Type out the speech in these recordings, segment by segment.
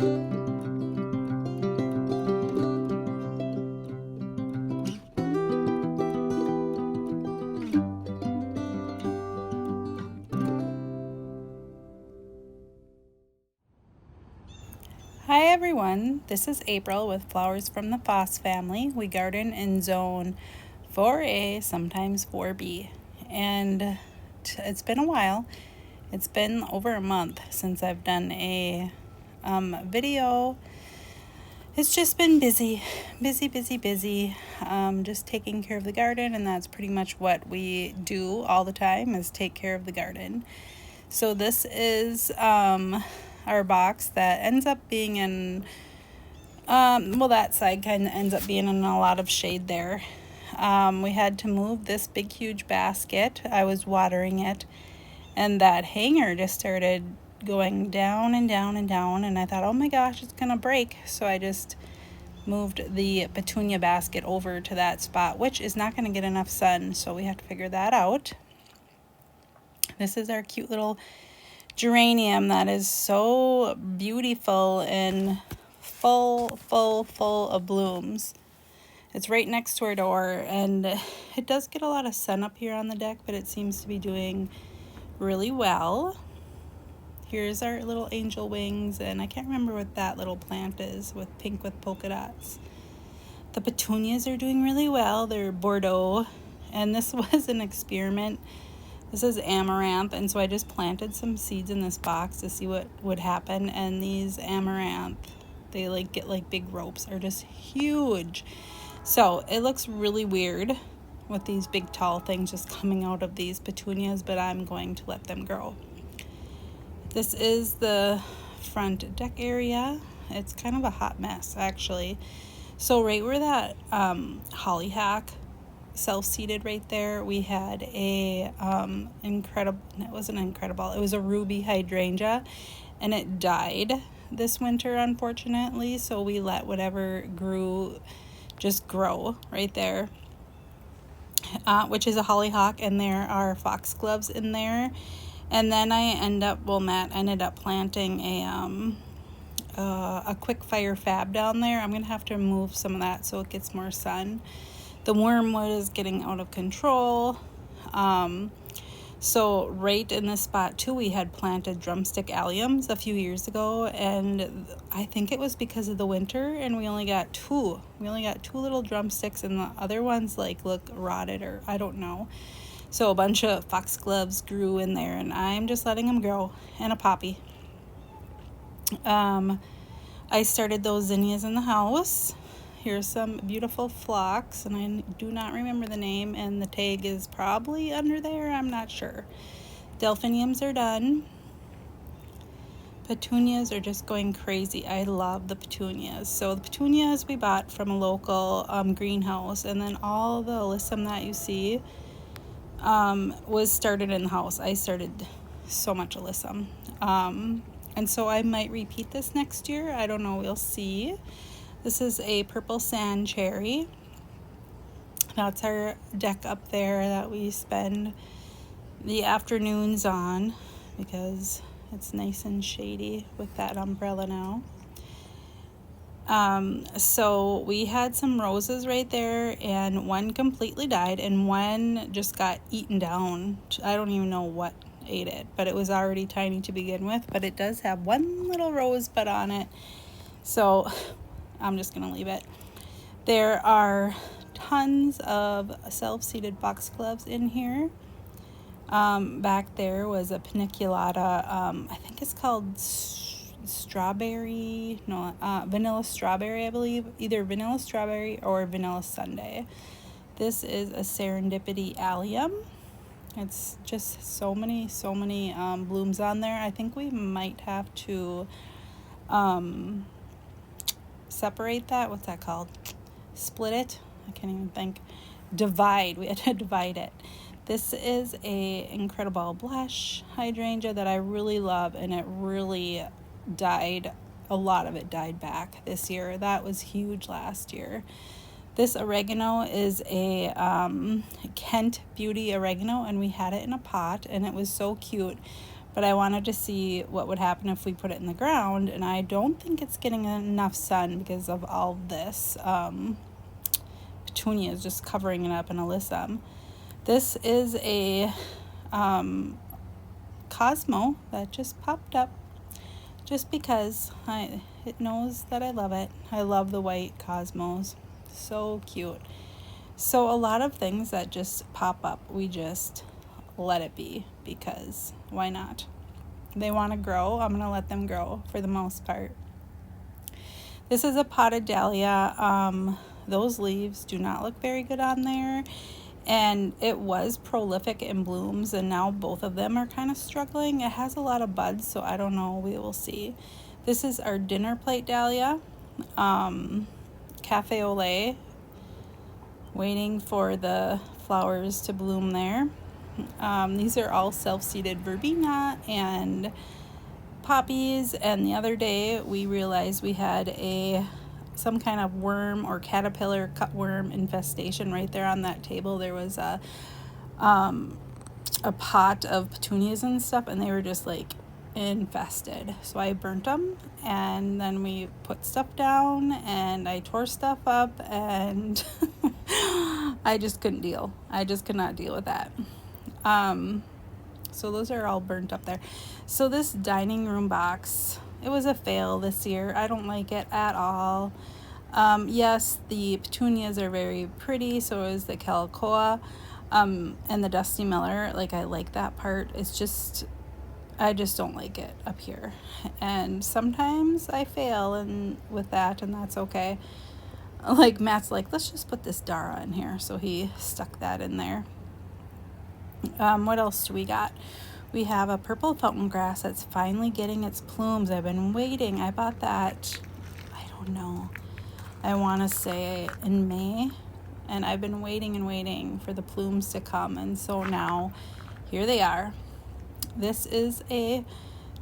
Hi everyone, this is April with Flowers from the Foss family. We garden in zone 4A, sometimes 4B, and it's been a while. It's been over a month since I've done a video. It's just been busy, just taking care of the garden, and that's pretty much what we do all the time, is take care of the garden. So this is our box that ends up being in, well, that side kind of ends up being in a lot of shade there. We had to move this big huge basket. I was watering it, and that hanger just started going down and down and down, and I thought, oh my gosh, it's gonna break. So I just moved the petunia basket over to that spot, which is not gonna get enough sun, so we have to figure that out. This is our cute little geranium that is so beautiful and full of blooms. It's right next to our door, and it does get a lot of sun up here on the deck, but it seems to be doing really well. Here's our little angel wings, and I can't remember what that little plant is with pink with polka dots. The petunias are doing really well. They're Bordeaux, and this was an experiment. This is amaranth, and so I just planted some seeds in this box to see what would happen, and these amaranth, they get big ropes, are just huge. So it looks really weird with these big tall things just coming out of these petunias, but I'm going to let them grow. This is the front deck area. It's kind of a hot mess, actually. So right where that hollyhock self-seeded right there, we had a it was a ruby hydrangea, and it died this winter, unfortunately, so we let whatever grew just grow right there, which is a hollyhock, and there are foxgloves in there. And then Matt ended up planting a quick fire fab down there. I'm gonna have to remove some of that so it gets more sun. The wormwood is getting out of control. So right in this spot too, we had planted drumstick alliums a few years ago, and I think it was because of the winter, and we only got two little drumsticks, and the other ones look rotted, or I don't know. So a bunch of foxgloves grew in there, and I'm just letting them grow, and a poppy. I started those zinnias in the house. Here's some beautiful phlox, and I do not remember the name, and the tag is probably under there, I'm not sure. Delphiniums are done. Petunias are just going crazy. I love the petunias. So the petunias we bought from a local greenhouse, and then all the alyssum that you see was started in the house. I started so much alyssum. And so I might repeat this next year. I don't know, we'll see. This is a purple sand cherry. That's our deck up there that we spend the afternoons on because it's nice and shady with that umbrella now. So we had some roses right there, and one completely died and one just got eaten down. I don't even know what ate it, but it was already tiny to begin with, but it does have one little rosebud on it. So I'm just going to leave it. There are tons of self-seeded foxgloves in here. Back there was a paniculata, I think it's called vanilla strawberry, I believe. Either vanilla strawberry or vanilla sundae. This is a serendipity allium. It's just so many blooms on there. I think we might have to separate that. What's that called? Split it? I can't even think. Divide. We had to divide it. This is a incredible blush hydrangea that I really love, and it really died. A lot of it died back this year. That was huge last year. This oregano is a Kent Beauty oregano, and we had it in a pot, and it was so cute. but I wanted to see what would happen if we put it in the ground, and I don't think it's getting enough sun because of all this petunias just covering it up in alyssum. This is a Cosmo that just popped up just because it knows that I love it. I love the white Cosmos. So cute. So a lot of things that just pop up, we just let it be because why not? They want to grow. I'm going to let them grow for the most part. This is a potted dahlia. Those leaves do not look very good on there. And it was prolific in blooms, and now both of them are kind of struggling. It has a lot of buds, so I don't know. We will see. This is our dinner plate dahlia. Cafe au lait. Waiting for the flowers to bloom there. These are all self-seeded verbena and poppies, and the other day we realized we had some kind of worm or caterpillar cutworm infestation right there on that table. There was a pot of petunias and stuff, and they were just like infested. So I burnt them, and then we put stuff down, and I tore stuff up, and I just couldn't deal. I just could not deal with that. So those are all burnt up there. So this dining room box, it was a fail this year. I don't like it at all. Yes, the petunias are very pretty, so is the calicoa, and the Dusty Miller. Like, I like that part. It's just, I just don't like it up here. And sometimes I fail with that, and that's okay. Like, Matt's like, let's just put this Dara in here. So he stuck that in there. What else do we got? We have a purple fountain grass that's finally getting its plumes. I've been waiting. I bought that, I don't know, I want to say in May. And I've been waiting and waiting for the plumes to come. And so now, here they are. This is a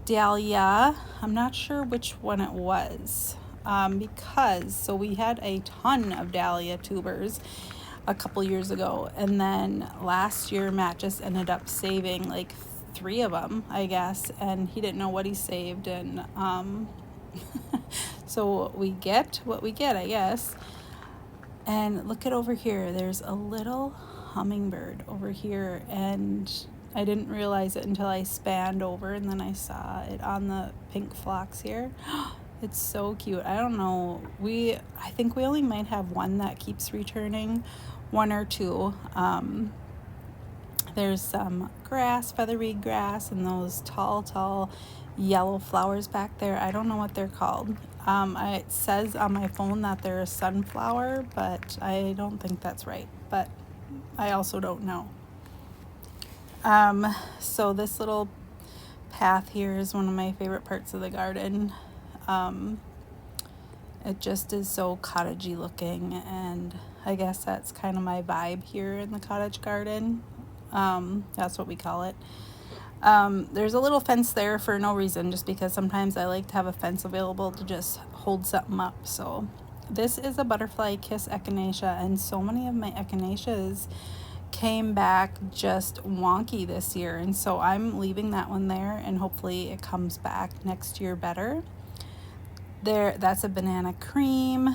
dahlia. I'm not sure which one it was. So we had a ton of dahlia tubers a couple years ago, and then last year Matt just ended up saving like 3 of them, I guess, and he didn't know what he saved, and so we get what we get, I guess. And look at over here, there's a little hummingbird over here, and I didn't realize it until I spanned over, and then I saw it on the pink phlox here. It's so cute. I don't know. I think we only might have one that keeps returning, 1 or 2. There's some grass, featherweed grass, and those tall yellow flowers back there. I don't know what they're called. It says on my phone that they're a sunflower, but I don't think that's right. But I also don't know. So this little path here is one of my favorite parts of the garden. It just is so cottagey looking, and I guess that's kind of my vibe here in the cottage garden. That's what we call it. There's a little fence there for no reason, just because sometimes I like to have a fence available to just hold something up. So this is a butterfly kiss echinacea, and so many of my echinaceas came back just wonky this year, and so I'm leaving that one there, and hopefully it comes back next year better. That's a banana cream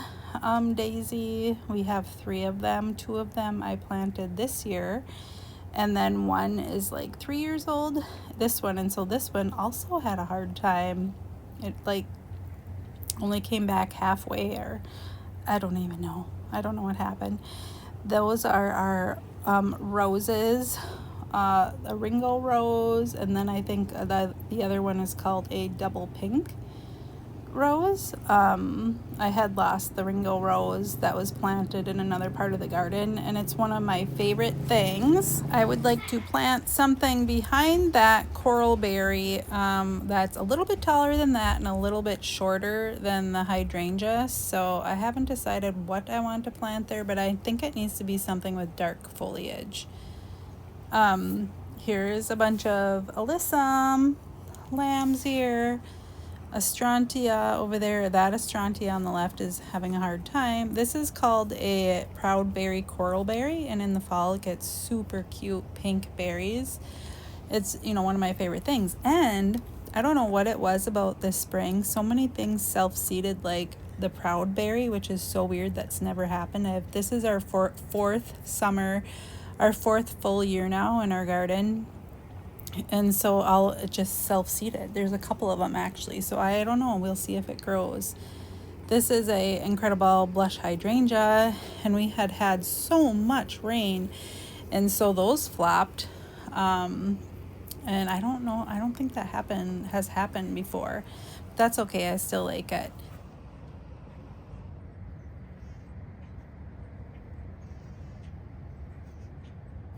daisy. We have 3 of them. 2 of them I planted this year, and then 1 is like 3 years old, this one, and so this one also had a hard time. It like only came back halfway, or I don't even know. I don't know what happened. Those are our roses, a Ringo rose, and then I think the other one is called a double pink rose. I had lost the Ringo rose that was planted in another part of the garden, and it's one of my favorite things. I would like to plant something behind that coral berry that's a little bit taller than that and a little bit shorter than the hydrangea. So I haven't decided what I want to plant there, but I think it needs to be something with dark foliage. Here's a bunch of alyssum, lambs here. Astrantia over there, that Astrantia on the left is having a hard time. This is called a proudberry coralberry, and in the fall it gets super cute pink berries. It's, one of my favorite things. And I don't know what it was about this spring. So many things self-seeded, like the proudberry, which is so weird. That's never happened. This is our fourth summer, our fourth full year now in our garden. And so I'll just self-seeded. There's a couple of them actually. So I don't know. We'll see if it grows. This is a incredible blush hydrangea, and we had so much rain, and so those flopped. And I don't know. I don't think that has happened before. That's okay. I still like it.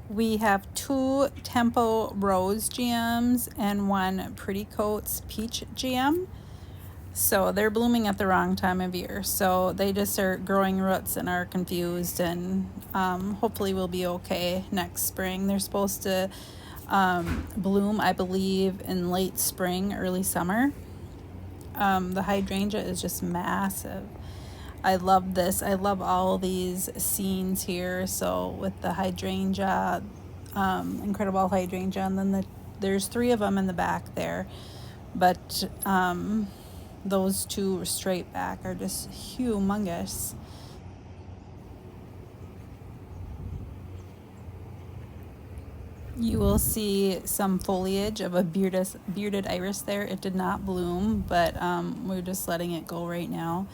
We have 2 Tempo Rose GMs and 1 Pretty Coats Peach GM. So they're blooming at the wrong time of year. So they just are growing roots and are confused, and hopefully we'll be okay next spring. They're supposed to bloom, I believe, in late spring, early summer. The hydrangea is just massive. I love this. I love all these scenes here. So with the hydrangea, incredible hydrangea, and then there's 3 of them in the back there, but those 2 straight back are just humongous. You will see some foliage of a bearded iris there. It did not bloom, but we're just letting it go right now.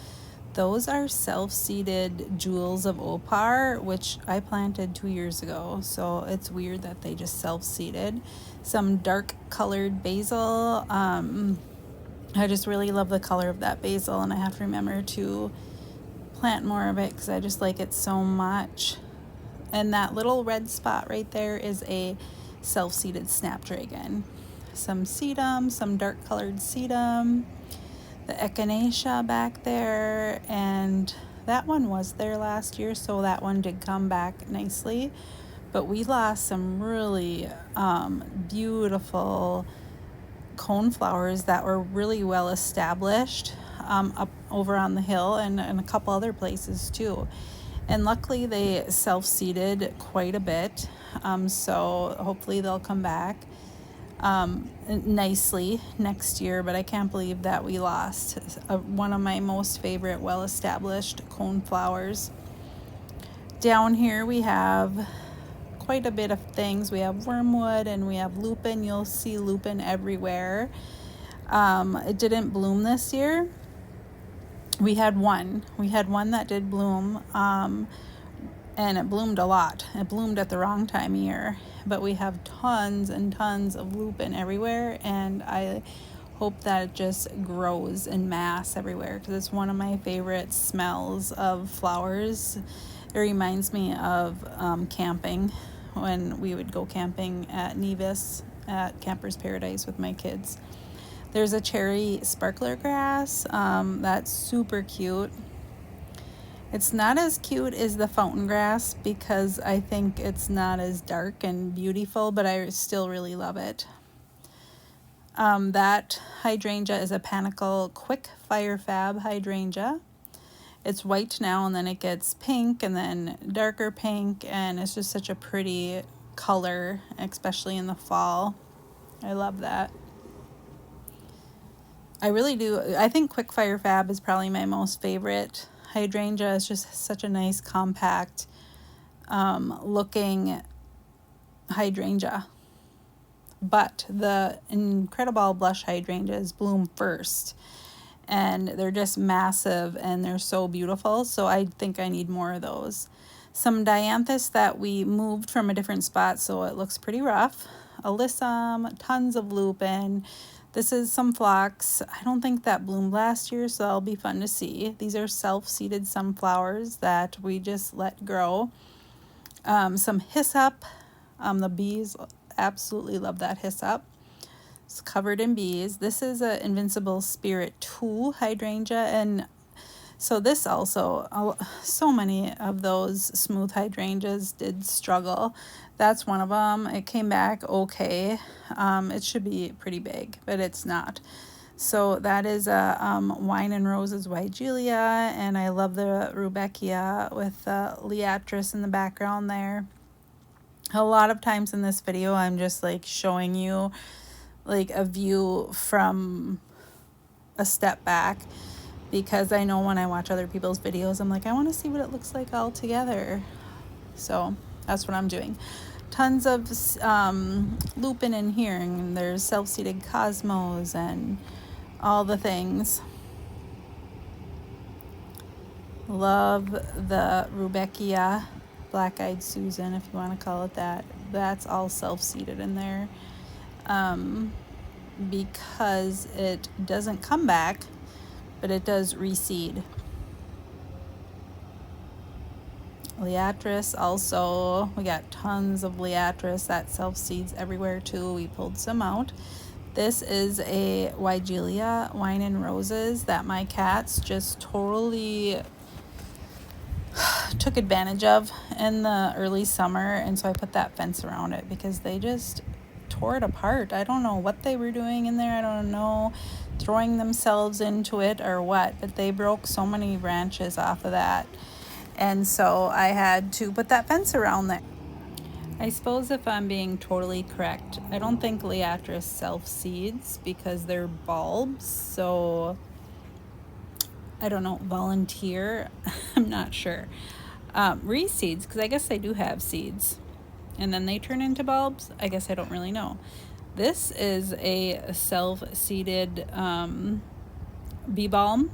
Those are self-seeded jewels of opar, which I planted 2 years ago. So it's weird that they just self-seeded. Some dark colored basil. I just really love the color of that basil, and I have to remember to plant more of it because I just like it so much. And that little red spot right there is a self-seeded snapdragon. Some sedum, some dark colored sedum, the echinacea back there, and that one was there last year, so that one did come back nicely. But we lost some really beautiful coneflowers that were really well established up over on the hill, and a couple other places too. And luckily they self-seeded quite a bit, so hopefully they'll come back nicely next year. But I can't believe that we lost one of my most favorite well-established coneflowers. Down here we have quite a bit of things. We have wormwood and we have lupine. You'll see lupine everywhere. It didn't bloom this year. We had one that did bloom, and it bloomed a lot. It bloomed at the wrong time of year, but we have tons and tons of lupine everywhere, and I hope that it just grows in mass everywhere because it's one of my favorite smells of flowers. It reminds me of camping, when we would go camping at Nevis at Camper's Paradise with my kids. There's a cherry sparkler grass that's super cute. It's not as cute as the fountain grass because I think it's not as dark and beautiful, but I still really love it. That hydrangea is a panicle quick fire fab hydrangea. It's white now, and then it gets pink and then darker pink, and it's just such a pretty color, especially in the fall. I love that. I really do. I think quick fire fab is probably my most favorite. Hydrangea is just such a nice compact looking hydrangea. But the incredible blush hydrangeas bloom first, and they're just massive and they're so beautiful. So I think I need more of those. Some dianthus that we moved from a different spot, so it looks pretty rough. Alyssum, tons of lupine. This is some phlox. I don't think that bloomed last year, so that'll be fun to see. These are self-seeded sunflowers that we just let grow. Some hyssop. The bees absolutely love that hyssop. It's covered in bees. This is an Invincible Spirit 2 hydrangea, and so this also, so many of those smooth hydrangeas did struggle. That's one of them. It came back okay. It should be pretty big, but it's not. So that is a Wine and Roses Weigelia, and I love the Rudbeckia with Liatris in the background there. A lot of times in this video, I'm just like showing you like a view from a step back, because I know when I watch other people's videos, I'm like, I want to see what it looks like all together. So that's what I'm doing. Tons of lupine in here, and there's self-seeded cosmos and all the things. Love the Rudbeckia, black-eyed Susan, if you want to call it that. That's all self-seeded in there, because it doesn't come back, but it does reseed. Liatris also, we got tons of Liatris that self-seeds everywhere too. We pulled some out. This is a Weigelia, Wine and Roses, that my cats just totally took advantage of in the early summer, and so I put that fence around it because they just tore it apart. I don't know what they were doing in there. I don't know, throwing themselves into it or what, but they broke so many branches off of that. And so I had to put that fence around there. I suppose if I'm being totally correct, I don't think Liatris self-seeds because they're bulbs. So I don't know, volunteer, I'm not sure. Reseeds, because I guess they do have seeds. And then they turn into bulbs. I guess I don't really know. This is a self-seeded bee balm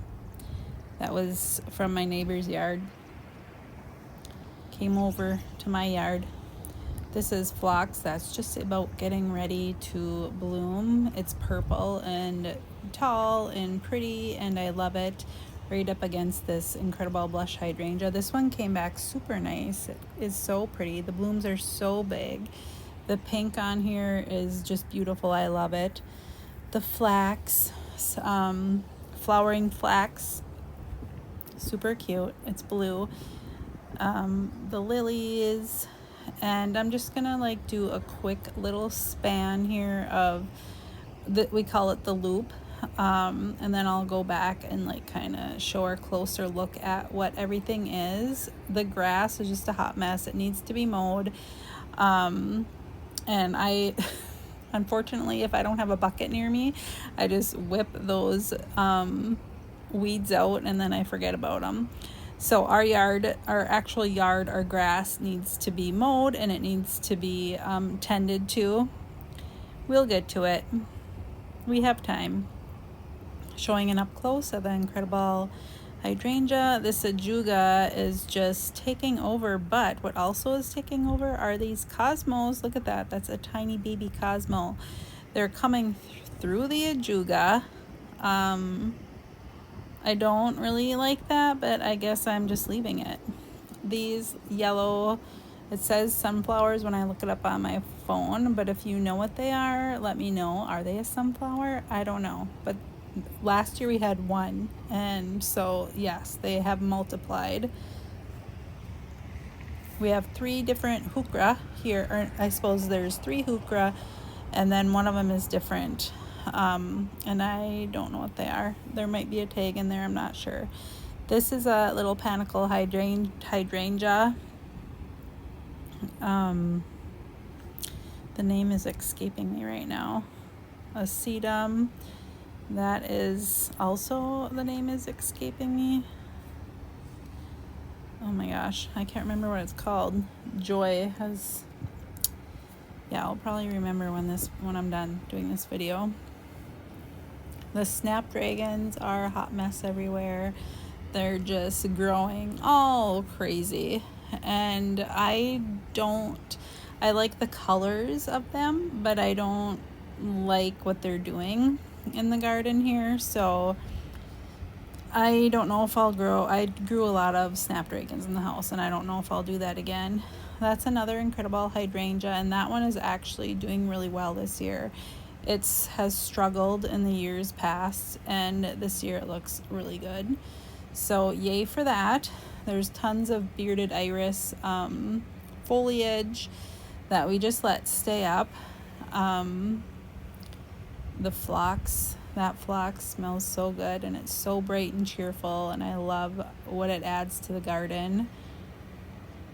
that was from my neighbor's yard. Came over to my yard. This is phlox that's just about getting ready to bloom. It's purple and tall and pretty, and I love it. Right up against this incredible blush hydrangea. This one came back super nice. It is so pretty. The blooms are so big. The pink on here is just beautiful. I love it. The flax, flowering flax, super cute. It's blue. The lilies, and I'm just gonna like do a quick little span here of we call it the loop, and then I'll go back and like kind of show a closer look at what everything is. The grass is just a hot mess. It needs to be mowed, and I unfortunately, if I don't have a bucket near me, I just whip those weeds out and then I forget about them. So our yard, our actual yard, our grass needs to be mowed, and it needs to be tended to. We'll get to it. We have time. Showing an up close of the incredible hydrangea. This ajuga is just taking over, but what also is taking over are these cosmos. Look at that. That's a tiny baby cosmo. They're coming through the ajuga. I don't really like that, but I guess I'm just leaving it. These yellow, it says sunflowers when I look it up on my phone, but if you know what they are, let me know. Are they a sunflower? I don't know, but last year we had one, and so yes, they have multiplied. We have 3 different heuchera here, or I suppose there's 3 heuchera, and then one of them is different. And I don't know what they are. There might be a tag in there, I'm not sure. This is a little panicle hydrangea. The name is escaping me right now. A sedum. That is also, the name is escaping me. Oh my gosh, I can't remember what it's called. Joy has, yeah, I'll probably remember when I'm done doing this video. The snapdragons are a hot mess everywhere. They're just growing all crazy, and I like the colors of them, but I don't like what they're doing in the garden here. So I don't know if I'll grow. I grew a lot of snapdragons in the house, and I don't know if I'll do that again. That's another incredible hydrangea, and that one is actually doing really well this year. It has struggled in the years past, and this year it looks really good. So yay for that. There's tons of bearded iris foliage that we just let stay up. The phlox, that phlox smells so good, and it's so bright and cheerful, and I love what it adds to the garden.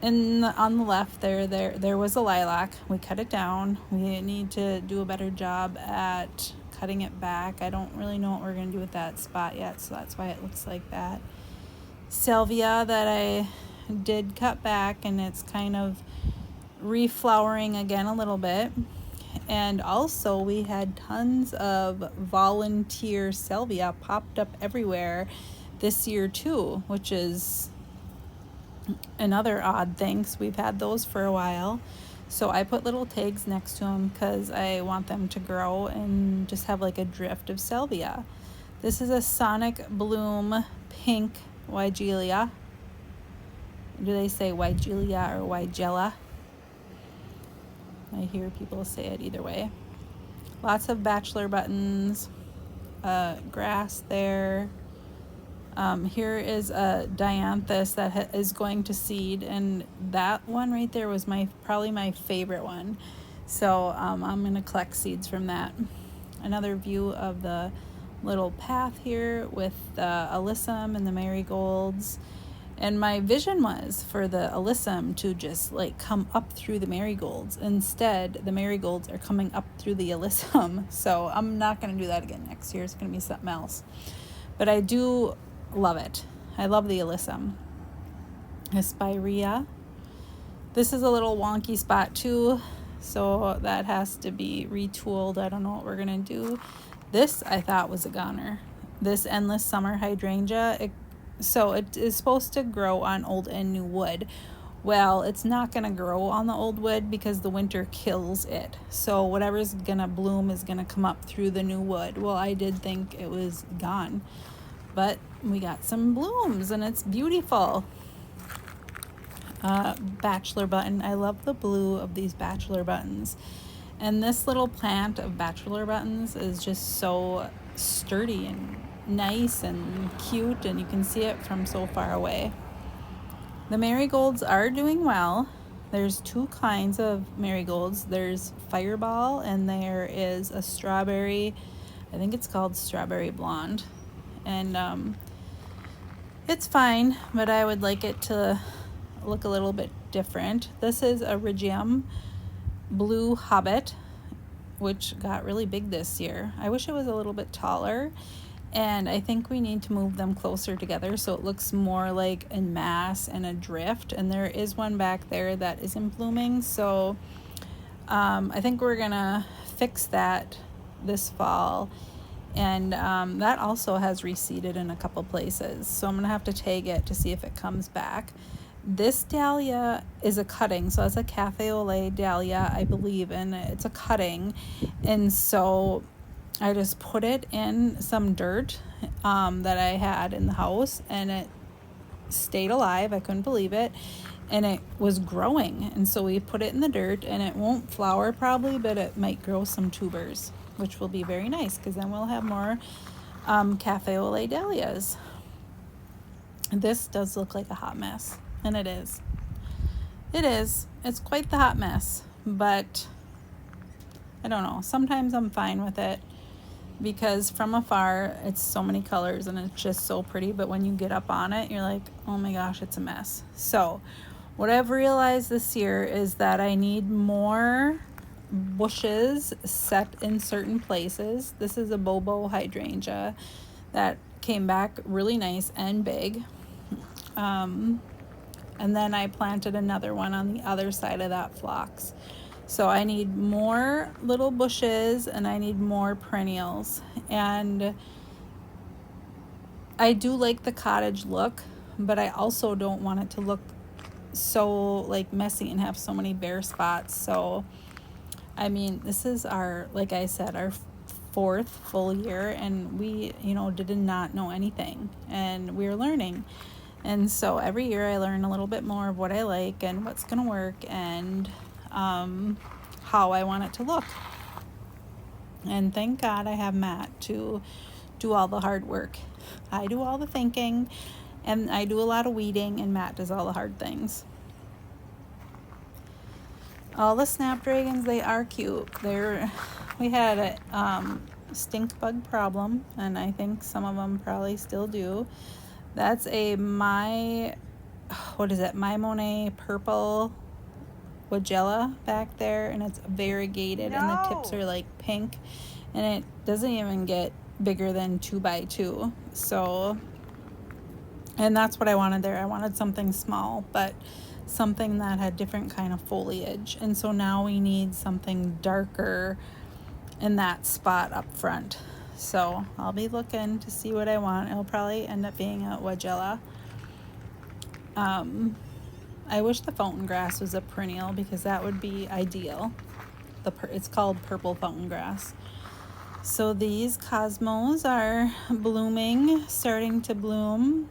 on the left there was a lilac. We cut it down. We need to do a better job at cutting it back. I don't really know what we're going to do with that spot yet, so that's why it looks like that. Salvia that I did cut back, and it's kind of reflowering again a little bit. And also we had tons of volunteer salvia popped up everywhere this year too, which is another odd thing. So we've had those for a while. So I put little tags next to them because I want them to grow and just have like a drift of salvia. This is a Sonic Bloom pink Weigelia. Do they say Weigelia or Weigela? I hear people say it either way. Lots of bachelor buttons, grass there. Here is a dianthus that is going to seed, and that one right there was probably my favorite one. So I'm going to collect seeds from that. Another view of the little path here with the alyssum and the marigolds. And my vision was for the alyssum to just like come up through the marigolds. Instead, the marigolds are coming up through the alyssum. So I'm not going to do that again next year. It's going to be something else. But I do love it. I love the alyssum. Aspirea. This is a little wonky spot too, so that has to be retooled. I don't know what we're going to do. This I thought was a goner. This endless summer hydrangea. So it is supposed to grow on old and new wood. Well, it's not going to grow on the old wood because the winter kills it. So whatever's going to bloom is going to come up through the new wood. Well, I did think it was gone, but we got some blooms and it's beautiful. Bachelor button. I love the blue of these bachelor buttons. And this little plant of bachelor buttons is just so sturdy and nice and cute, and you can see it from so far away. The marigolds are doing well. There's two kinds of marigolds. There's Fireball and there is a strawberry. I think it's called Strawberry Blonde. And it's fine, but I would like it to look a little bit different. This is a Regium Blue Hobbit, which got really big this year. I wish it was a little bit taller, and I think we need to move them closer together so it looks more like en masse and a drift. And there is one back there that isn't blooming, so I think we're gonna fix that this fall. And that also has reseeded in a couple places, so I'm gonna have to tag it to see if it comes back. This dahlia is a cutting, so it's a cafe au lait dahlia, I believe, and it's a cutting. And so I just put it in some dirt that I had in the house, and it stayed alive. I couldn't believe it. And it was growing. And so we put it in the dirt, and it won't flower probably, but it might grow some tubers, which will be very nice because then we'll have more cafe au lait dahlias. This does look like a hot mess, and it is. It is. It's quite the hot mess, but I don't know. Sometimes I'm fine with it because from afar it's so many colors and it's just so pretty, but when you get up on it, you're like, oh my gosh, it's a mess. So what I've realized this year is that I need more bushes set in certain places. This is a Bobo hydrangea that came back really nice and big. And then I planted another one on the other side of that phlox. So I need more little bushes and I need more perennials. And I do like the cottage look, but I also don't want it to look so like messy and have so many bare spots. So I mean, this is our, like I said, our 4th full year, and we, did not know anything, and we're learning. And so every year I learn a little bit more of what I like and what's going to work and how I want it to look. And thank God I have Matt to do all the hard work. I do all the thinking, and I do a lot of weeding, and Matt does all the hard things. All the snapdragons, they are cute. We had a stink bug problem, and I think some of them probably still do. That's a my what is it, Mimone purple Wagella back there, and it's variegated, and the tips are like pink, and it doesn't even get bigger than 2 by 2. So, and that's what I wanted there. I wanted something small, but something that had different kind of foliage. And so now we need something darker in that spot up front. So I'll be looking to see what I want. It'll probably end up being a Wagella. I wish the fountain grass was a perennial because that would be ideal. It's called purple fountain grass. So these cosmos are blooming, starting to bloom.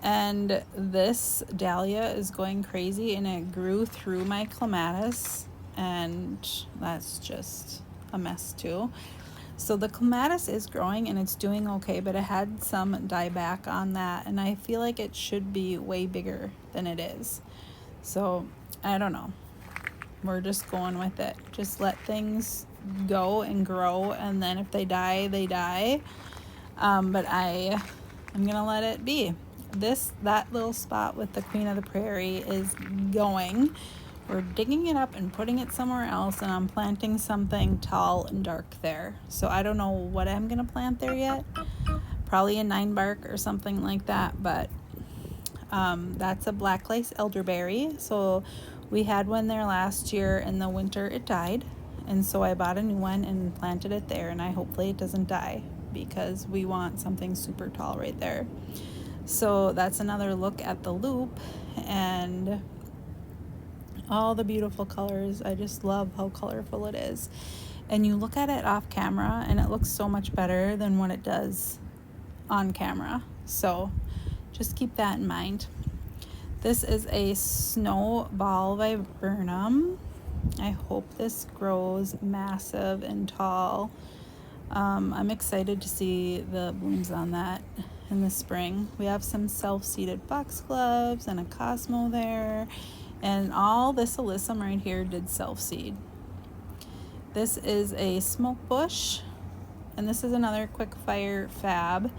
And this dahlia is going crazy, and it grew through my clematis, and that's just a mess too. So the clematis is growing and it's doing okay, but it had some dieback on that, and I feel like it should be way bigger than it is. So I don't know. We're just going with it. Just let things go and grow, and then if they die, they die. But I'm gonna let it be. That little spot with the Queen of the Prairie is going. We're digging it up and putting it somewhere else, and I'm planting something tall and dark there. So I don't know what I'm gonna plant there yet. Probably a Ninebark or something like that, but that's a black lace elderberry. So we had one there last year. In the winter it died, and so I bought a new one and planted it there, and hopefully it doesn't die because we want something super tall right there. So that's another look at the loop and all the beautiful colors. I just love how colorful it is. And you look at it off camera and it looks so much better than what it does on camera. So just keep that in mind. This is a snowball viburnum. I hope this grows massive and tall. I'm excited to see the blooms on that in the spring. We have some self-seeded foxgloves and a cosmo there, and all this alyssum right here did self-seed. This is a smoke bush, and this is another quick fire fab.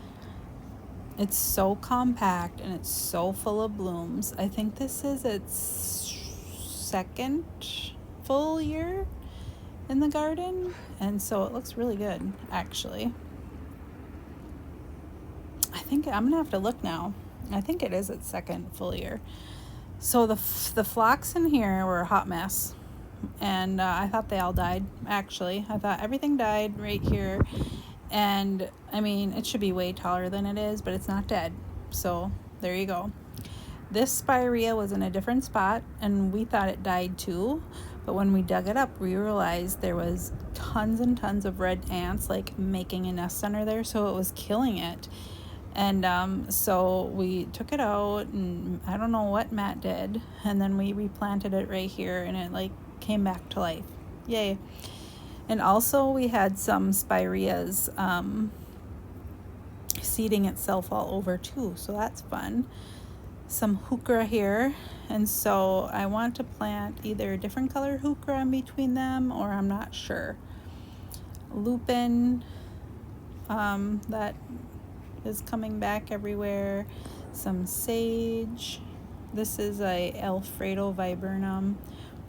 It's so compact and it's so full of blooms. I think this is its second full year in the garden, and so it looks really good actually. I think I'm gonna have to look now. I think it is its second full year. So the phlox in here were a hot mess, and I thought they all died. Actually, I thought everything died right here, and I mean it should be way taller than it is, but it's not dead. So there you go. This spirea was in a different spot, and we thought it died too. But when we dug it up, we realized there was tons and tons of red ants like making a nest under there, so it was killing it. And so we took it out, and I don't know what Matt did, and then we replanted it right here, and it like came back to life. Yay. And also we had some spireas seeding itself all over too, so that's fun. Some heuchera here, and so I want to plant either a different color heuchera in between them, or I'm not sure. Lupine, that is coming back everywhere. Some sage. This is a Alfredo viburnum,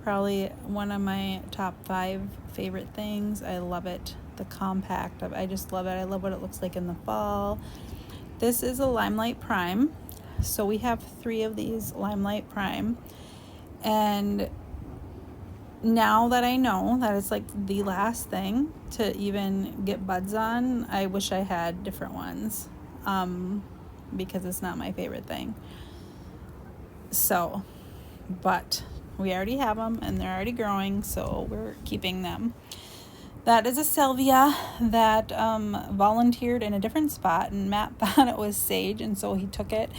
probably one of my top 5 favorite things. I love it. The compact, I just love it. I love what it looks like in the fall. This is a Limelight Prime. So we have 3 of these Limelight Prime, and now that I know that it's like the last thing to even get buds on, I wish I had different ones, because it's not my favorite thing. So, but we already have them and they're already growing, so we're keeping them. That is a Salvia that volunteered in a different spot, and Matt thought it was sage, and so he took it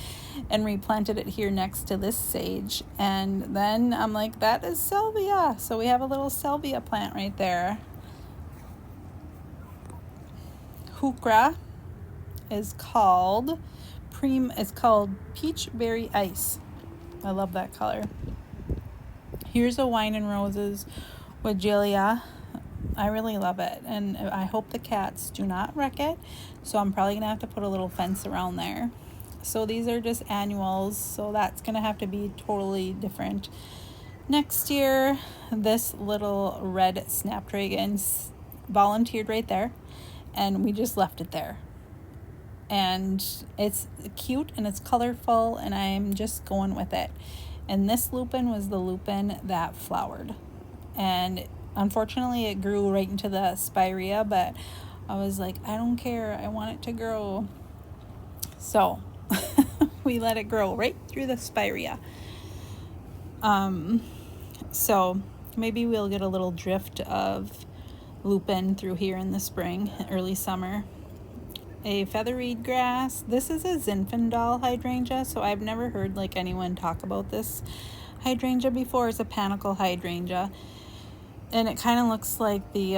and replanted it here next to this sage. And then I'm like, that is Salvia. So we have a little Salvia plant right there. Heuchera is called Peach Berry Ice. I love that color. Here's a Wine and Roses Wagelia. I really love it, and I hope the cats do not wreck it, so I'm probably gonna have to put a little fence around there. So these are just annuals, so that's gonna have to be totally different next year. This little red snapdragon volunteered right there, and we just left it there. And it's cute and it's colorful, and I'm just going with it. And this lupin was the lupin that flowered, and unfortunately it grew right into the spirea, but I was like, I don't care, I want it to grow. So we let it grow right through the spirea. So maybe we'll get a little drift of lupin through here in the spring, early summer. A featherweed grass. This is a Zinfandel hydrangea, so I've never heard like anyone talk about this hydrangea before. It's a panicle hydrangea, and it kind of looks like the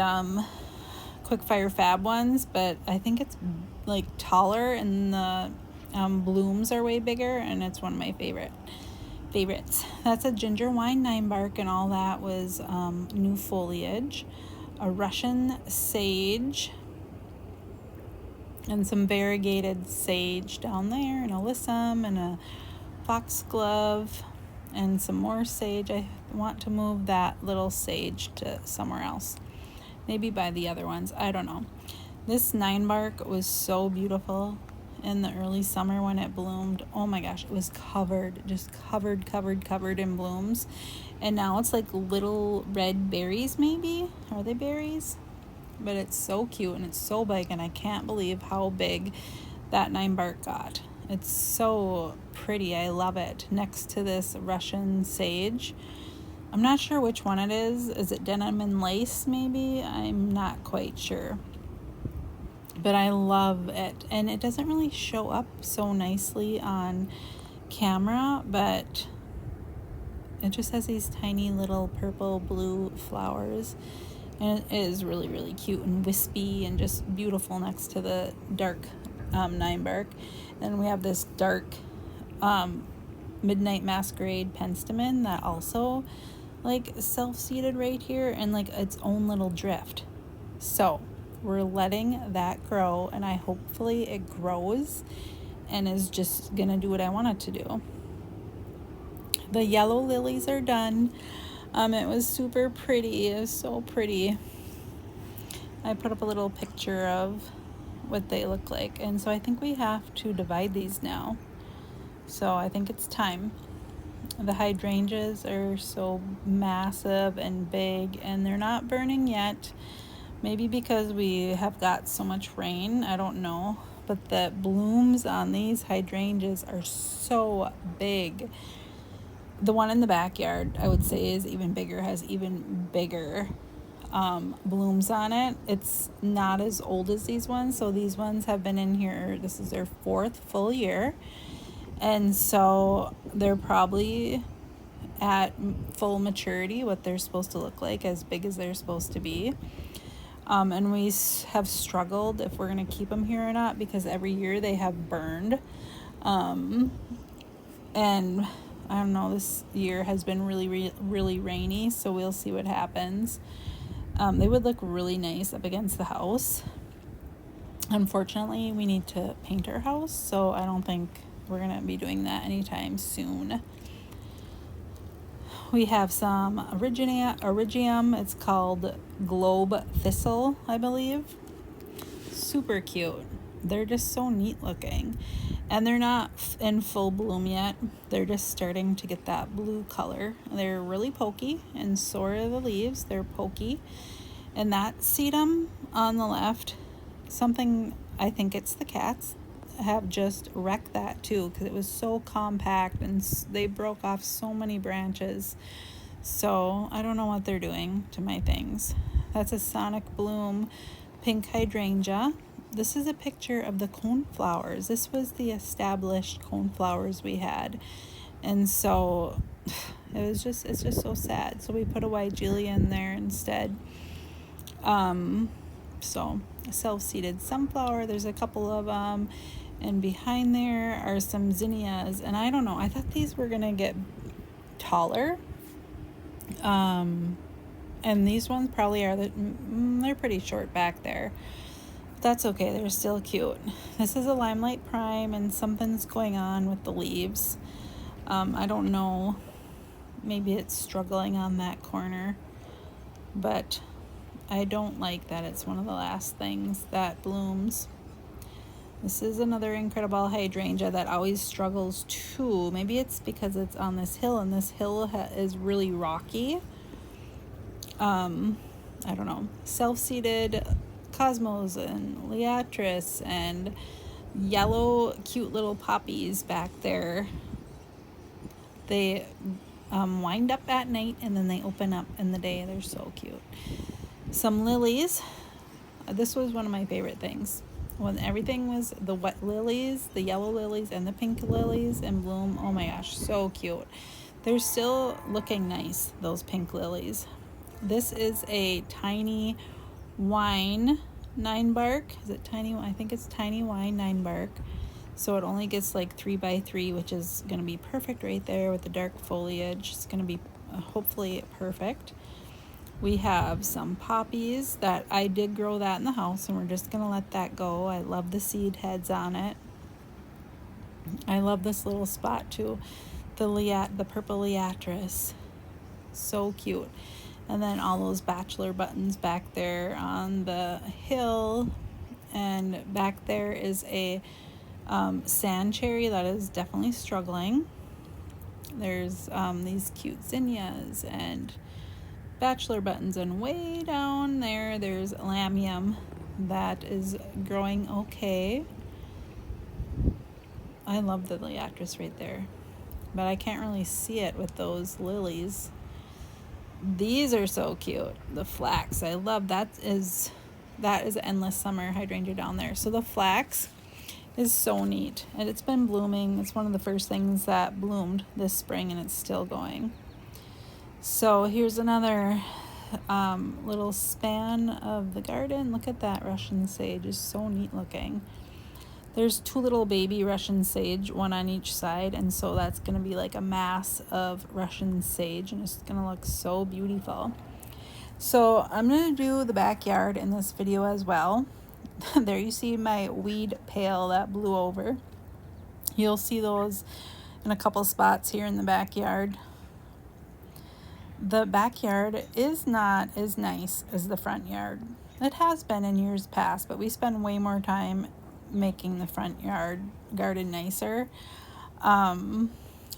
Quickfire Fab ones, but I think it's like taller, and the blooms are way bigger, and it's one of my favorites. That's a ginger wine Ninebark, and all that was new foliage. A Russian sage, and some variegated sage down there, and alyssum, and a foxglove, and some more sage. I want to move that little sage to somewhere else, maybe by the other ones, I don't know. This Ninebark was so beautiful in the early summer when it bloomed. Oh my gosh, it was covered in blooms, and now it's like little red berries. Maybe are they berries? But it's so cute and it's so big, and I can't believe how big that Ninebark got. It's so pretty. I love it. Next to this Russian sage. I'm not sure which one it is. Is it denim and lace maybe? I'm not quite sure. But I love it. And it doesn't really show up so nicely on camera, but it just has these tiny little purple blue flowers. And it is really, really cute and wispy and just beautiful next to the dark Ninebark. And we have this dark Midnight Masquerade penstemon that also like self-seeded right here, and like its own little drift. So we're letting that grow, and hopefully it grows and is just gonna do what I want it to do. The yellow lilies are done. It was super pretty. It was so pretty. I put up a little picture of what they look like, and so I think we have to divide these now. So I think it's time. The hydrangeas are so massive and big, and they're not burning yet. Maybe because we have got so much rain, I don't know. But the blooms on these hydrangeas are so big. The one in the backyard, I would say, is even bigger, has even bigger blooms on it. It's not as old as these ones, so these ones have been in here. This is their 4th full year, and so they're probably at full maturity, what they're supposed to look like, as big as they're supposed to be. And we have struggled if we're going to keep them here or not, because every year they have burned. And I don't know, this year has been really rainy, so we'll see what happens. They would look really nice up against the house. Unfortunately, we need to paint our house, so I don't think we're going to be doing that anytime soon. We have some Erigeum. It's called Globe Thistle, I believe. Super cute. They're just so neat looking. And they're not in full bloom yet. They're just starting to get that blue color. They're really pokey, and so are the leaves. They're pokey. And that sedum on the left, something, I think it's the cats, have just wrecked that too, because it was so compact and they broke off so many branches. So I don't know what they're doing to my things. That's a Sonic Bloom pink hydrangea. This is a picture of the coneflowers. This was the established coneflowers we had, and so it's just so sad. So we put a Wygelia in there instead. So a self-seeded sunflower. There's a couple of and behind there are some zinnias, and I don't know, I thought these were gonna get taller, and these ones probably are. They're pretty short back there. that's okay. They're still cute. This is a Limelight Prime, and something's going on with the leaves. I don't know. Maybe it's struggling on that corner, but I don't like that it's one of the last things that blooms. This is another incredible hydrangea that always struggles too. Maybe it's because it's on this hill, and this hill is really rocky. I don't know. Self-seeded cosmos and liatris and yellow cute little poppies back there. They wind up at night and then they open up in the day. They're so cute. Some lilies. This was one of my favorite things. When everything was the wet lilies, the yellow lilies, and the pink lilies in bloom. Oh my gosh, so cute. They're still looking nice, those pink lilies. This is a tiny wine Ninebark. Is it tiny? I think it's tiny wine Ninebark. So it only gets like 3x3, which is going to be perfect right there with the dark foliage. It's going to be hopefully perfect. We have some poppies that I did grow that in the house, and we're just going to let that go. I love the seed heads on it. I love this little spot too. The purple liatris. So cute. And then all those bachelor buttons back there on the hill. And back there is a sand cherry that is definitely struggling. There's these cute zinnias and bachelor buttons, and way down there's lamium that is growing okay. I love the liatris right there, but I can't really see it with those lilies. These are so cute. The flax, I love that. Is endless summer hydrangea down there. So the flax is so neat, and it's been blooming. It's one of the first things that bloomed this spring, and it's still going. So here's another little span of the garden. Look at that Russian sage, is so neat looking. There's two little baby Russian sage, one on each side, and so that's going to be like a mass of Russian sage, and it's going to look so beautiful. So I'm going to do the backyard in this video as well. There you see my weed pail that blew over. You'll see those in a couple spots here in the backyard. The backyard is not as nice as the front yard. It has been in years past, but we spend way more time making the front yard garden nicer.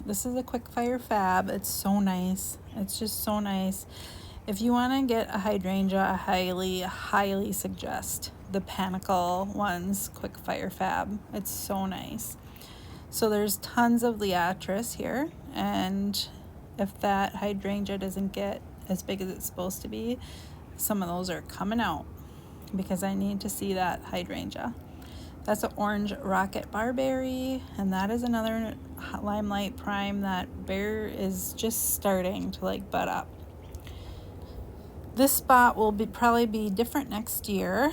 This is a quick fire fab. It's so nice. It's just so nice. If you want to get a hydrangea, I highly suggest the Panicle ones quick fire fab. It's so nice. So there's tons of liatris here, and if that hydrangea doesn't get as big as it's supposed to be, some of those are coming out because I need to see that hydrangea. That's an orange rocket barberry, and that is another Limelight Prime that is just starting to like bud up. This spot will probably be different next year.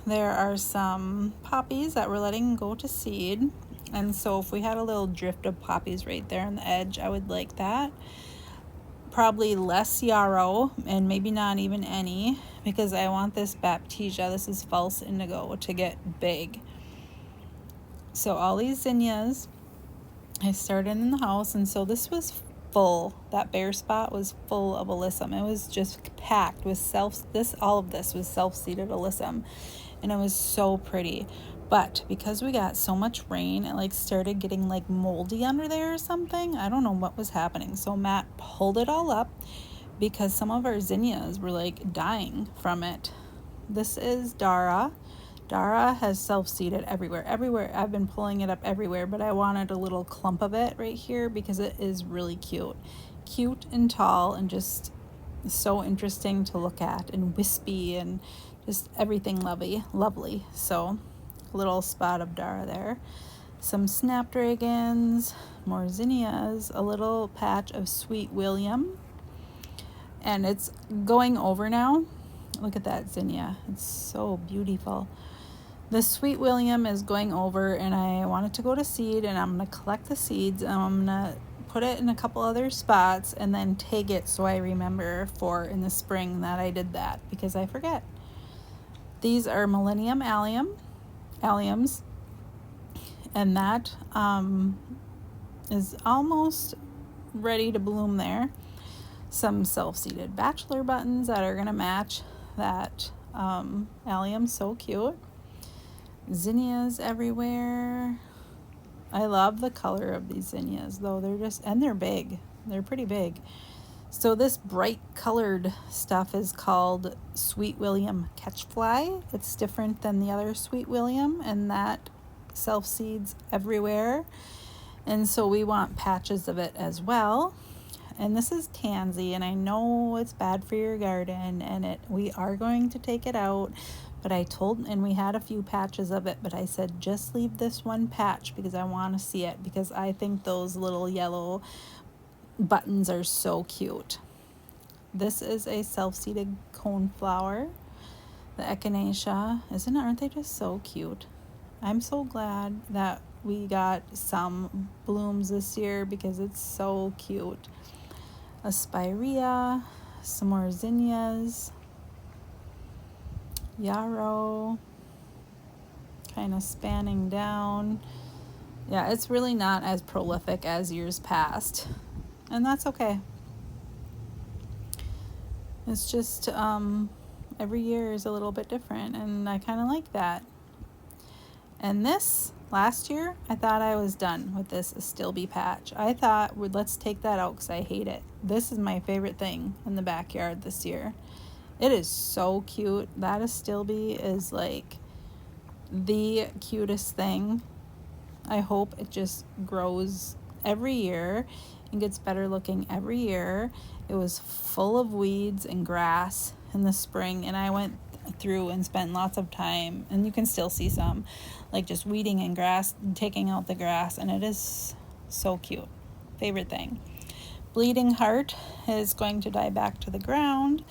There are some poppies that we're letting go to seed, and so if we had a little drift of poppies right there on the edge, I would like that. Probably less yarrow, and maybe not even any, because I want this baptisia, this is false indigo, to get big. So all these zinnias I started in the house, and so this was full. That bare spot was full of alyssum. It was just packed with all of this was self-seeded alyssum, and it was so pretty. But because we got so much rain, it like started getting like moldy under there or something. I don't know what was happening. So Matt pulled it all up because some of our zinnias were like dying from it. This is Dara. Dara has self-seeded everywhere. I've been pulling it up everywhere, but I wanted a little clump of it right here because it is really cute and tall, and just so interesting to look at, and wispy, and just everything lovely. So a little spot of Dara there. Some snapdragons, more zinnias, a little patch of Sweet William, and it's going over now. Look at that zinnia, it's so beautiful. The Sweet William is going over, and I want it to go to seed, and I'm going to collect the seeds, and I'm going to put it in a couple other spots and then tag it so I remember for in the spring that I did that, because I forget. These are Millennium alliums, and that is almost ready to bloom there. Some self-seeded bachelor buttons that are going to match that allium. So cute. Zinnias everywhere. I love the color of these zinnias, though. They're big. They're pretty big. So this bright colored stuff is called Sweet William Catchfly. It's different than the other Sweet William, and that self-seeds everywhere. And so we want patches of it as well. And this is tansy, and I know it's bad for your garden, and we are going to take it out. But and we had a few patches of it, but I said just leave this one patch because I want to see it, because I think those little yellow buttons are so cute. This is a self-seeded coneflower, the echinacea. Aren't they just so cute? I'm so glad that we got some blooms this year because it's so cute. A spirea, some more zinnias, yarrow, kind of spanning down. Yeah, it's really not as prolific as years past, and that's okay. It's just every year is a little bit different, and I kind of like that. And this last year, I thought I was done with this Astilbe patch. I thought, let's take that out because I hate it. This is my favorite thing in the backyard this year. It is so cute. That Astilbe is like the cutest thing. I hope it just grows every year and gets better looking every year. It was full of weeds and grass in the spring, and I went through and spent lots of time, and you can still see some, like just weeding and grass, taking out the grass, and it is so cute. Favorite thing. Bleeding Heart is going to die back to the ground.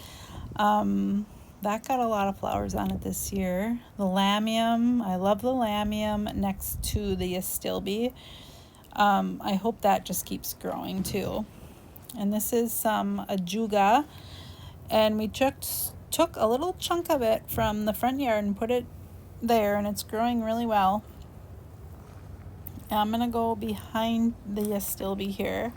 That got a lot of flowers on it this year. The lamium, I love the lamium next to the Astilbe. I hope that just keeps growing too. And this is some ajuga, and we took a little chunk of it from the front yard and put it there, and it's growing really well. I'm gonna go behind the Astilbe here.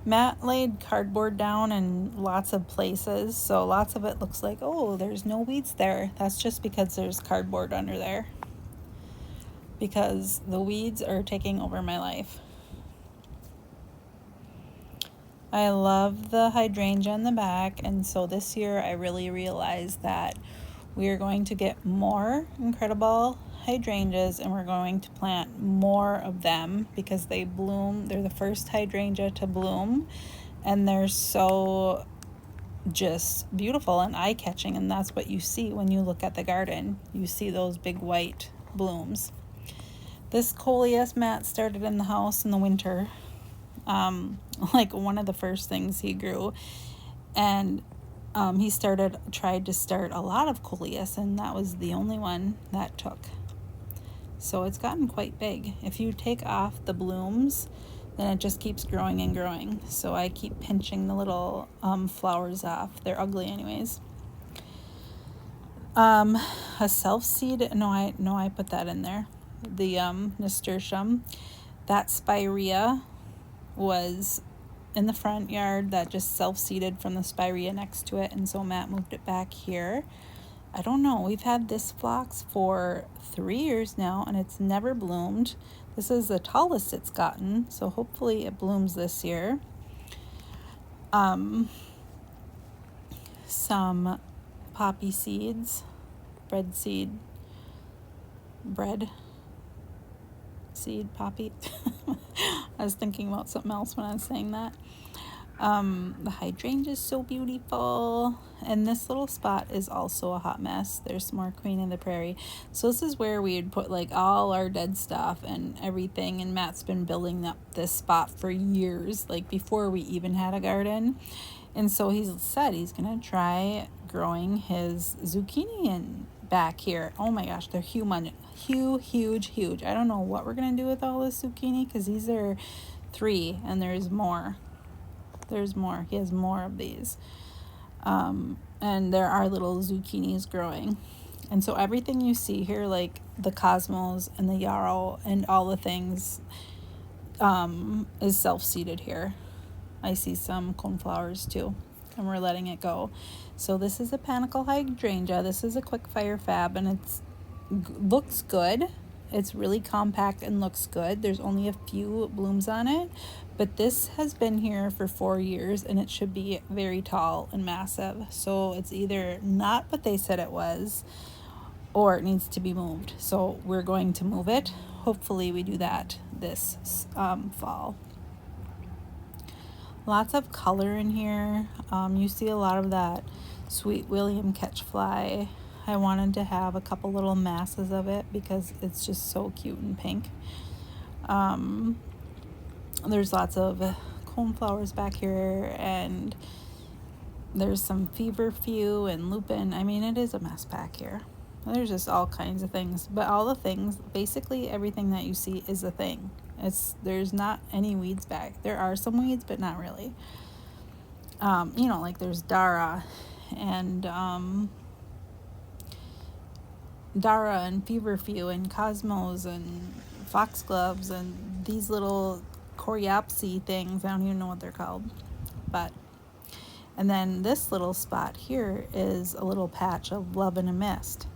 Matt laid cardboard down in lots of places, so lots of it looks like, oh, there's no weeds there. That's just because there's cardboard under there, because the weeds are taking over my life. I love the hydrangea in the back, and so this year I really realized that we are going to get more incredible hydrangeas, and we're going to plant more of them because they bloom. They're the first hydrangea to bloom, and they're so just beautiful and eye-catching, and that's what you see when you look at the garden. You see those big white blooms. This coleus Matt started in the house in the winter. Like one of the first things he grew, and he tried to start a lot of coleus, and that was the only one that took. So it's gotten quite big. If you take off the blooms, then it just keeps growing and growing. So I keep pinching the little flowers off. They're ugly anyways. A self-seed, I put that in there. The nasturtium, that spirea was in the front yard that just self-seeded from the spirea next to it, and so Matt moved it back here. I don't know, we've had this phlox for 3 years now, and it's never bloomed. This is the tallest it's gotten, so hopefully it blooms this year. Some poppy seeds, bread seed poppy. I was thinking about something else when I was saying that. The hydrangea is so beautiful, and this little spot is also a hot mess. There's some more Queen of the Prairie. So this is where we'd put like all our dead stuff and everything, and Matt's been building up this spot for years, like before we even had a garden. And so he said he's gonna try growing his zucchini in back here. Oh my gosh, they're huge. I don't know what we're gonna do with all this zucchini, because these are 3 and there's more. He has more of these. And there are little zucchinis growing. And so everything you see here, like the cosmos and the yarrow and all the things, is self-seeded here. I see some coneflowers too, and we're letting it go. So this is a panicle hydrangea. This is a quick fire fab, and it's looks good. It's really compact and looks good. There's only a few blooms on it, but this has been here for 4 years, and it should be very tall and massive. So it's either not what they said it was, or it needs to be moved. So we're going to move it. Hopefully we do that this fall. Lots of color in here. You see a lot of that Sweet William catchfly. I wanted to have a couple little masses of it because it's just so cute and pink. There's lots of coneflowers back here, and there's some feverfew and lupine. I mean, it is a mess back here. There's just all kinds of things, but all the things, basically everything that you see is a thing. There's not any weeds back. There are some weeds, but not really. You know, like there's Dara and feverfew and cosmos and foxgloves and these little coreopsis things. I don't even know what they're called, and then this little spot here is a little patch of love in a mist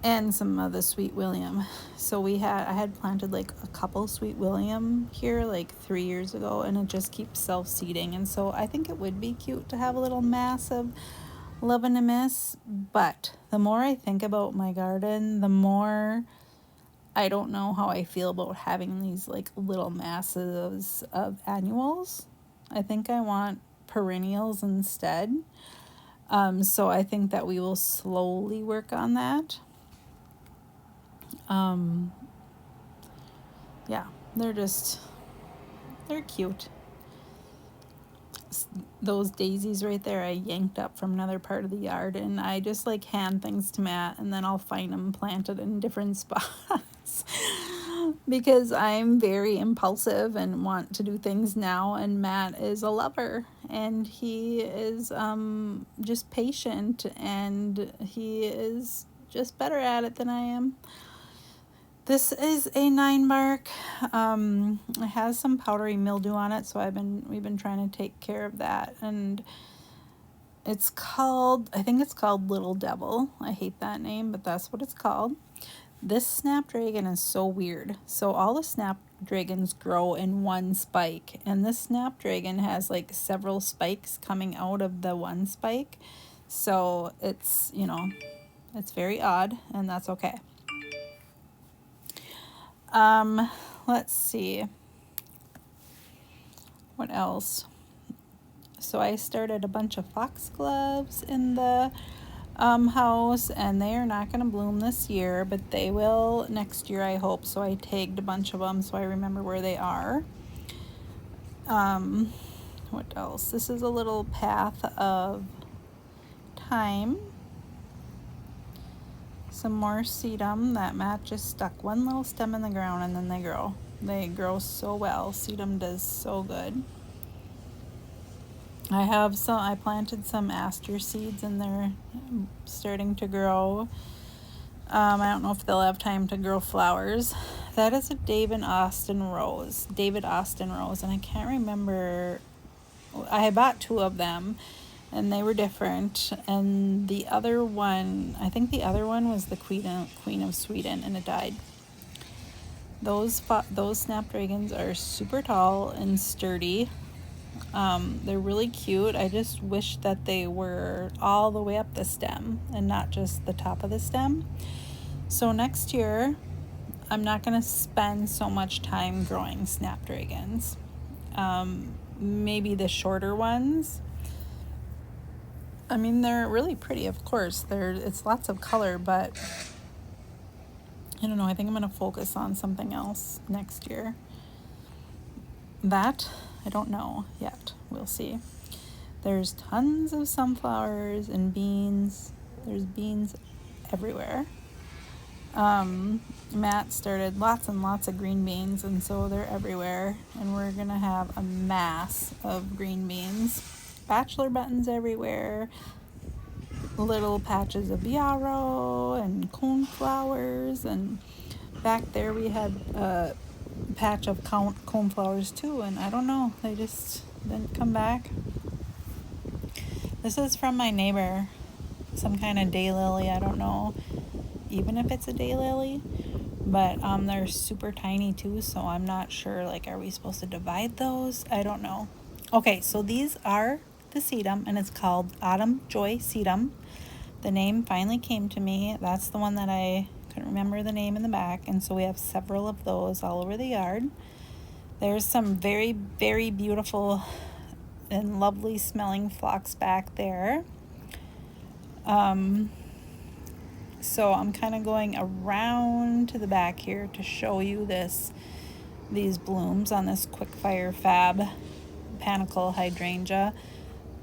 and some of the Sweet William. So I had planted like a couple Sweet William here like 3 years ago, and it just keeps self-seeding. And so I think it would be cute to have a little mass of love and a miss. But the more I think about my garden, the more I don't know how I feel about having these like little masses of annuals. I think I want perennials instead. So I think that we will slowly work on that. Yeah, they're cute. Those daisies right there I yanked up from another part of the yard, and I just like hand things to Matt, and then I'll find them planted in different spots because I'm very impulsive and want to do things now, and Matt is a lover, and he is just patient, and he is just better at it than I am. This is a Ninebark. It has some powdery mildew on it, so we've been trying to take care of that. And I think it's called Little Devil. I hate that name, but that's what it's called. This snapdragon is so weird. So all the snapdragons grow in one spike, and this snapdragon has like several spikes coming out of the one spike. So it's, it's very odd, and that's okay. Let's see. What else? So I started a bunch of foxgloves in the house, and they are not going to bloom this year, but they will next year, I hope. So I tagged a bunch of them so I remember where they are. What else? This is a little path of thyme. Some more sedum that Matt just stuck one little stem in the ground, and then they grow. They grow so well. Sedum does so good. I planted some aster seeds, and they're starting to grow. I don't know if they'll have time to grow flowers. That is a David Austin rose, and I can't remember. I bought 2 of them, and they were different. And the other one, I think the other one was the Queen of Sweden, and it died. Those snapdragons are super tall and sturdy. They're really cute. I just wish that they were all the way up the stem and not just the top of the stem. So next year, I'm not going to spend so much time growing snapdragons. Maybe the shorter ones. I mean, they're really pretty, of course. It's lots of color, but I don't know. I think I'm going to focus on something else next year. That, I don't know yet. We'll see. There's tons of sunflowers and beans. There's beans everywhere. Matt started lots and lots of green beans, and so they're everywhere. And we're going to have a mass of green beans. Bachelor buttons everywhere. little patches of yarrow and coneflowers, and back there we had a patch of coneflowers too, and I don't know, they just didn't come back. This is from my neighbor, some kind of daylily. I don't know even if it's a daylily, but they're super tiny too, so I'm not sure, like, are we supposed to divide those? I don't know. Okay, so these are the sedum, and it's called Autumn Joy Sedum. The name finally came to me. That's the one that I couldn't remember the name in the back, and so we have several of those all over the yard. There's some very, very beautiful and lovely smelling phlox back there. So I'm kind of going around to the back here to show you these blooms on this Quickfire Fab panicle hydrangea.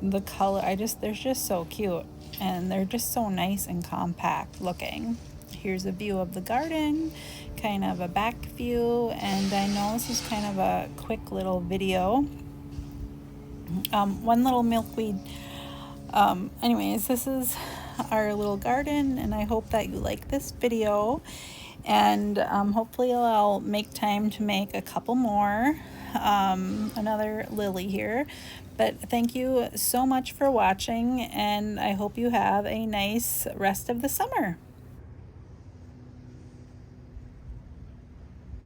The color, they're just so cute, and they're just so nice and compact looking. Here's a view of the garden, kind of a back view, and I know this is kind of a quick little video. One little milkweed. Anyways, this is our little garden, and I hope that you like this video, and hopefully I'll make time to make a couple more. Another lily here, but thank you so much for watching, and I hope you have a nice rest of the summer.